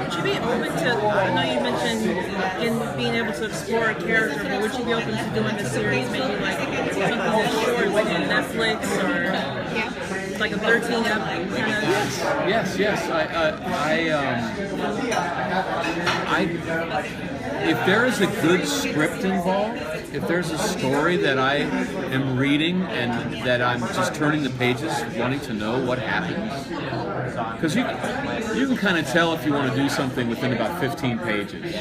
Would you be open to, I know you mentioned being able to explore a character, but would you be open to doing a series, maybe like something that's short, like on Netflix, or like a 13 kind of? Yes. If there is a good script involved, if there's a story that I am reading and that I'm just turning the pages wanting to know what happens, because you can kind of tell if you want to do something within about 15 pages.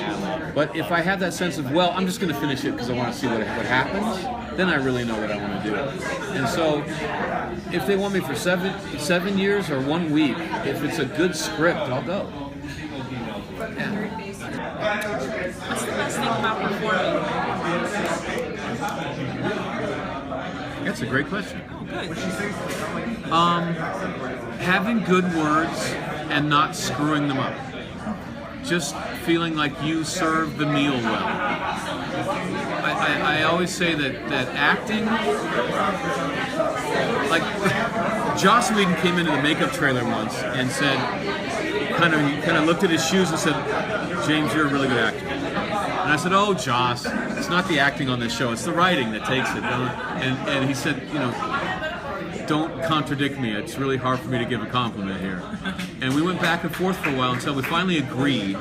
But if I have that sense of, well, I'm just going to finish it because I want to see what happens, then I really know what I want to do. And so if they want me for 7 years or 1 week, if it's a good script, I'll go. What's the best thing about performing? That's a great question. Good. Having good words and not screwing them up. Just feeling like you serve the meal well. I always say that acting, like Joss Whedon came into the makeup trailer once and said, kind of looked at his shoes and said, "James, you're a really good actor." And I said, "Oh, Joss, it's not the acting on this show; it's the writing that takes it." And he said, "Don't contradict me. It's really hard for me to give a compliment here." And we went back and forth for a while until we finally agreed.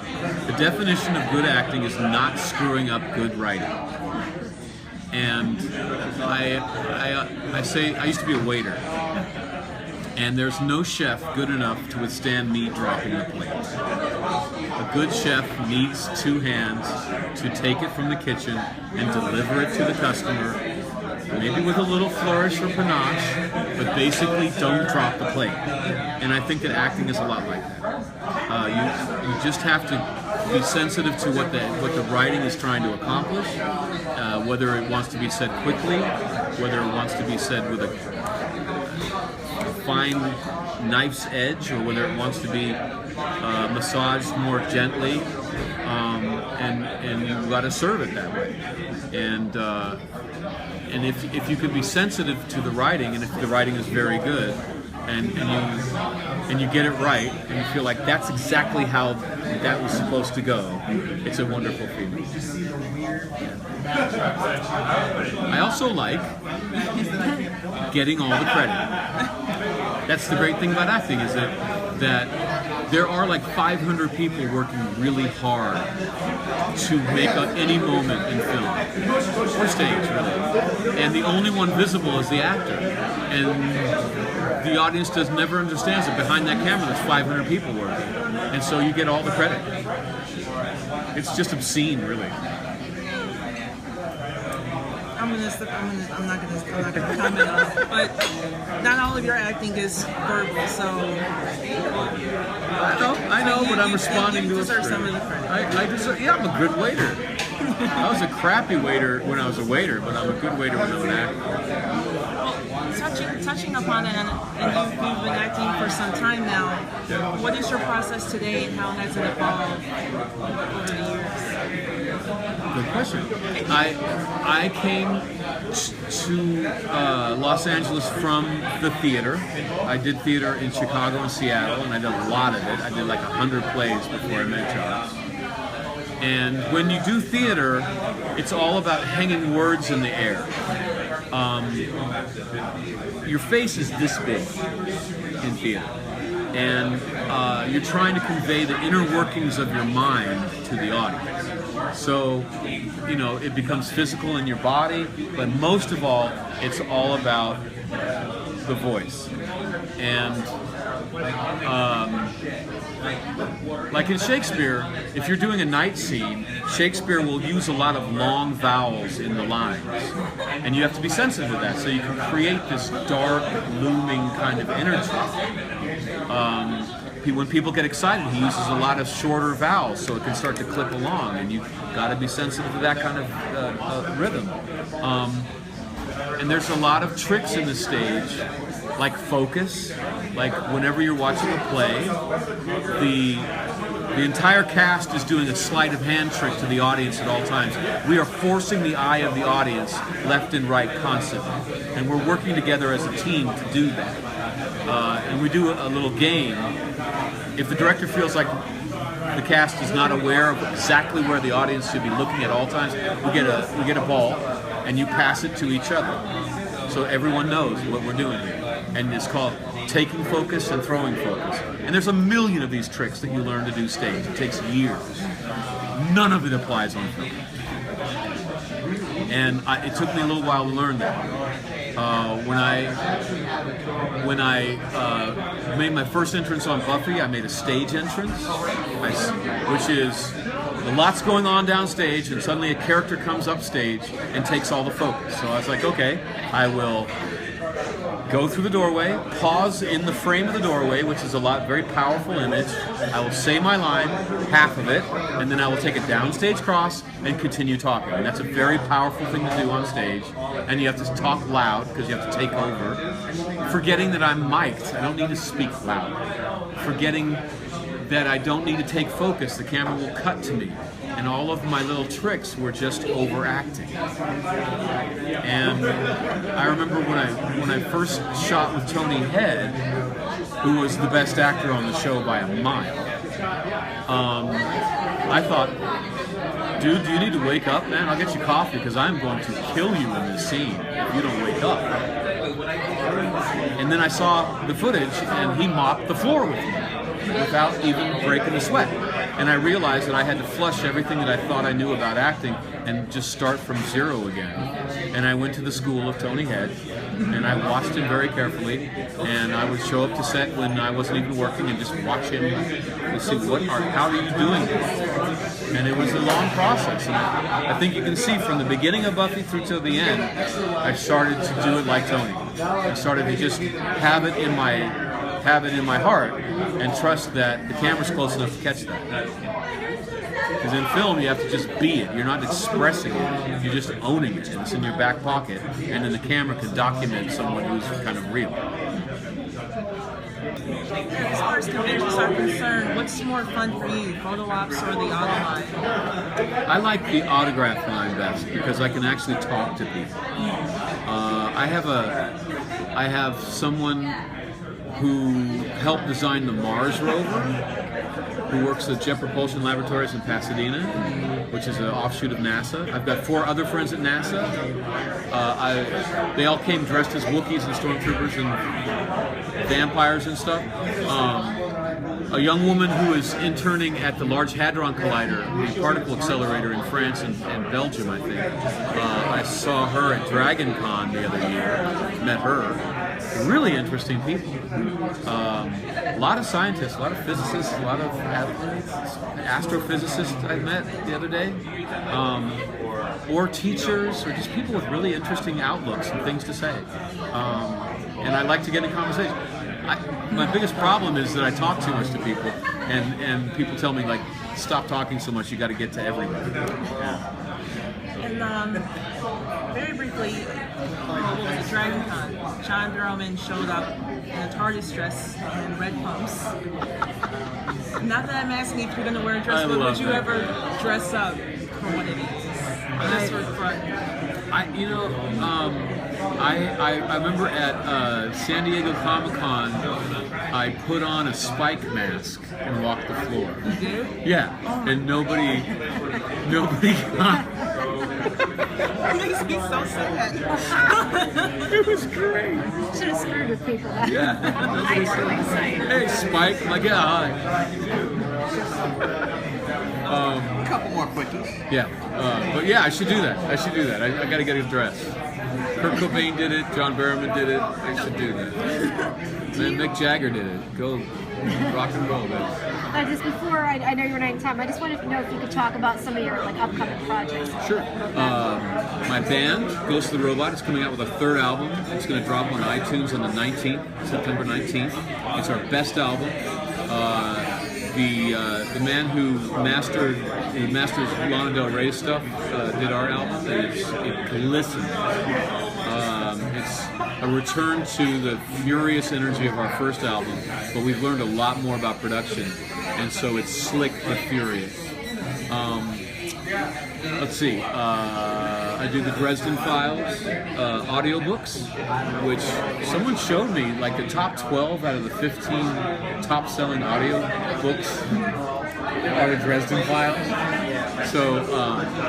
The definition of good acting is not screwing up good writing. And I say I used to be a waiter. And there's no chef good enough to withstand me dropping the plate. A good chef needs 2 hands to take it from the kitchen and deliver it to the customer, maybe with a little flourish or panache, but basically don't drop the plate. And I think that acting is a lot like that. You just have to be sensitive to what the writing is trying to accomplish, whether it wants to be said quickly, whether it wants to be said with a fine knife's edge, or whether it wants to be massaged more gently, and you've got to serve it that way. And if you can be sensitive to the writing, and if the writing is very good, and you get it right, and you feel like that's exactly how that was supposed to go, it's a wonderful feeling. I also like getting all the credit. That's the great thing about acting, is that there are like 500 people working really hard to make any moment in film, or stage, really. And the only one visible is the actor. And the audience never understands that behind that camera there's 500 people working. And so you get all the credit. It's just obscene, really. I'm not gonna comment on it, but not all of your acting is verbal, so I know, but I'm responding to it. You deserve some of the credit. I'm a good waiter. I was a crappy waiter when I was a waiter, but I'm a good waiter when I'm an actor. Well, touching upon it, and you've been acting for some time now. What is your process today, and how has it evolved over the years? Good question. I came to Los Angeles from the theater. I did theater in Chicago and Seattle, and I did a lot of it. I did like 100 plays before I met Joss. And when you do theater, it's all about hanging words in the air. Your face is this big in theater, and you're trying to convey the inner workings of your mind to the audience. So, it becomes physical in your body, but most of all, it's all about the voice. And like in Shakespeare, if you're doing a night scene, Shakespeare will use a lot of long vowels in the lines, and you have to be sensitive to that, so you can create this dark, looming kind of energy. When people get excited, he uses a lot of shorter vowels, so it can start to clip along, and you've got to be sensitive to that kind of rhythm. And there's a lot of tricks in the stage, like focus, like whenever you're watching a play, the entire cast is doing a sleight of hand trick to the audience at all times. We are forcing the eye of the audience left and right constantly, and we're working together as a team to do that. and we do a little game. If the director feels like the cast is not aware of exactly where the audience should be looking at all times, we get a ball, and you pass it to each other, so everyone knows what we're doing here. And it's called taking focus and throwing focus. And there's a million of these tricks that you learn to do stage. It takes years. None of it applies on film. And it took me a little while to learn that. When I made my first entrance on Buffy, I made a stage entrance, which is lots going on downstage, and suddenly a character comes up stage and takes all the focus. So I was like, okay, I will go through the doorway, pause in the frame of the doorway, which is very powerful image. I will say my line, half of it, and then I will take a downstage cross and continue talking. And that's a very powerful thing to do on stage. And you have to talk loud because you have to take over. Forgetting that I'm mic'd, I don't need to speak loud. Forgetting that I don't need to take focus, the camera will cut to me. And all of my little tricks were just overacting. And I remember when I first shot with Tony Head, who was the best actor on the show by a mile, I thought, dude, do you need to wake up, man? I'll get you coffee because I'm going to kill you in this scene if you don't wake up. And then I saw the footage, and he mopped the floor with me without even breaking a sweat. And I realized that I had to flush everything that I thought I knew about acting and just start from zero again. And I went to the school of Tony Head, and I watched him very carefully, and I would show up to set when I wasn't even working and just watch him and see how are you doing this? And it was a long process. And I think you can see from the beginning of Buffy through to the end, I started to do it like Tony. I started to just have it in my heart and trust that the camera's close enough to catch that. Because in film, you have to just be it. You're not expressing it. You're just owning it. And it's in your back pocket. And then the camera can document someone who's kind of real. As far as conventions are concerned, what's more fun for you, photo ops or the auto line? I like the autograph line best because I can actually talk to people. I have someone who helped design the Mars rover, who works at Jet Propulsion Laboratories in Pasadena, which is an offshoot of NASA. I've got 4 other friends at NASA. They all came dressed as Wookiees and Stormtroopers and vampires and stuff. A young woman who is interning at the Large Hadron Collider, the particle accelerator in France and Belgium, I think. I saw her at Dragon Con the other year, met her. Really interesting people. A lot of scientists, a lot of physicists, a lot of astrophysicists I met the other day. Or teachers, or just people with really interesting outlooks and things to say. And I like to get in conversation. My biggest problem is that I talk too much to people, and people tell me, like, stop talking so much, you got to get to everybody. Yeah. And very briefly, what was it, Dragon Con? John Barrowman showed up in a Tardis dress and red pumps. Not that I'm asking if you're going to wear a dress, but would you ever dress up for what it is? Just for fun? I remember at San Diego Comic-Con, I put on a Spike mask and walked the floor. You did? Yeah, and nobody got it. It makes me so sad. It was great. Should have screwed with people. Yeah. I was really excited. Hey, Spike. I'm like, yeah, hi. A couple more quickies. Yeah, but yeah, I should do that. I got to get a dress. Kurt Cobain did it. John Barrowman did it. I should do that. Then Mick Jagger did it. Go rock and roll, guys. Just before, I know you're running out of time, I just wanted to know if you could talk about some of your upcoming projects. Sure. My band, Ghost of the Robot, is coming out with a 3rd album. It's going to drop on iTunes on the 19th, September 19th. It's our best album. The man who masters Lana Del Rey stuff did our album. It glistens. It's a return to the furious energy of our first album, but we've learned a lot more about production, and so it's slick but furious. let's see. I do the Dresden Files audiobooks, which someone showed me, like the top 12 out of the 15 top-selling audiobooks are the Dresden Files. So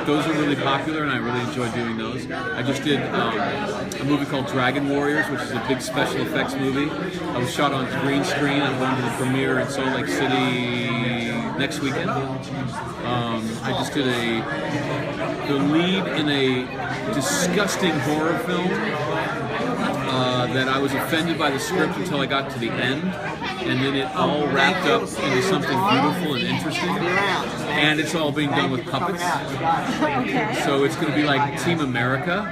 those are really popular, and I really enjoy doing those. I just did a movie called Dragon Warriors, which is a big special effects movie. I was shot on green screen. I'm going to the premiere in Salt Lake City next weekend. I just did the lead in a disgusting horror film that I was offended by the script until I got to the end, and then it all wrapped up into something beautiful and interesting. And it's all being done with puppets. Okay. So it's going to be like Team America,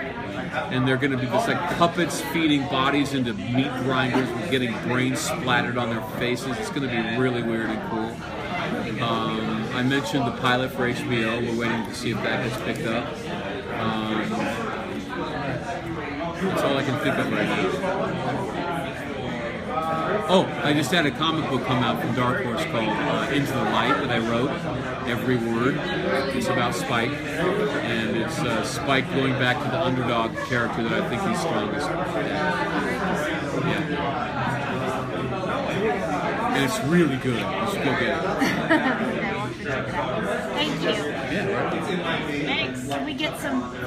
and they're going to be just like puppets feeding bodies into meat grinders with getting brains splattered on their faces. It's going to be really weird and cool. I mentioned the pilot for HBO. We're waiting to see if that gets picked up. That's all I can think of right now. Oh, I just had a comic book come out from Dark Horse called Into the Light that I wrote. Every word. It's about Spike, and it's Spike going back to the underdog character that I think he's strongest. Yeah. And it's really good. You should go get it. Thank you. Yeah. Thanks. Can we get some photos?